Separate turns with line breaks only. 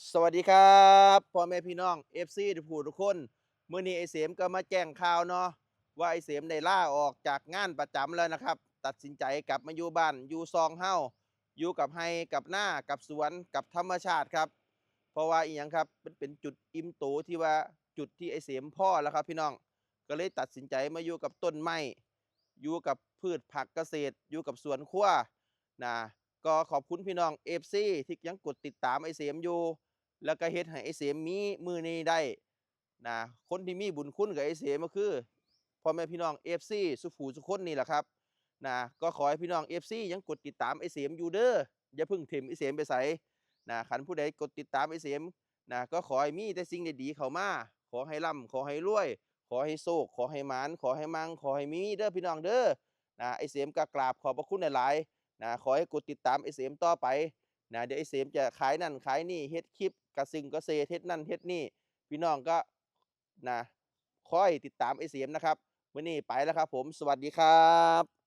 สวัสดีครับพ่อแม่พี่น้อง FC ทุกผู้ทุกคนมื้อนี้ไอ้เสมก็มาแจ้งข่าวเนาะว่าไอ้เสมได้ลาออกจากงานประจำแล้วนะครับตัดสินใจกลับมาอยู่บ้านอยู่ซองเฮาอยู่กับไร่กับนากับสวนกับธรรมชาติครับเพราะว่าอีหยังครับมันเป็นจุดอิ่มโตที่ว่าจุดที่ไอ้เสมพ่อแล้วครับพี่น้องก็เลยตัดสินใจมาอยู่กับต้นไม้อยู่กับพืชผักเกษตรอยู่กับสวนครัวนะก็ขอบคุณพี่น้อง FC ที่ยังกดติดตามไอ้เสมอยู่ แล้วก็เฮ็ดให้ไอ้เสมมีมื้อนี้ได้นะคนที่มีบุญคุณกับไอ้เสมก็คือพ่อแม่พี่น้อง FC สุผู้สุคนนี่แหละครับนะก็ขอให้พี่น้อง FC ยังกดติดตามไอ้เสมอยู่เด้ออย่าเพิ่งถิ้มไอ้เสมไปไสนะคันผู้ใดกดติดตามไอ้เสมนะก็ขอให้มีแต่สิ่งดีๆเข้ามาขอให้ร่ำขอให้รวยขอให้โชคขอให้หมานขอให้มั่งขอให้มีเด้อพี่น้องเด้อนะไอ้เสมก็กราบขอบพระคุณหลายๆนะขอให้กดติดตามไอ้เสมต่อไป นะเดี๋ยวไอ้เสมจะขายนั่นขายนี่เฮ็ดคลิปกระซึงกระเซเฮ็ดนั่นเฮ็ดนี่พี่น้องก็นะคอยติดตามไอ้เสมนะครับมื้อนี้ไปแล้วครับผมสวัสดีครับ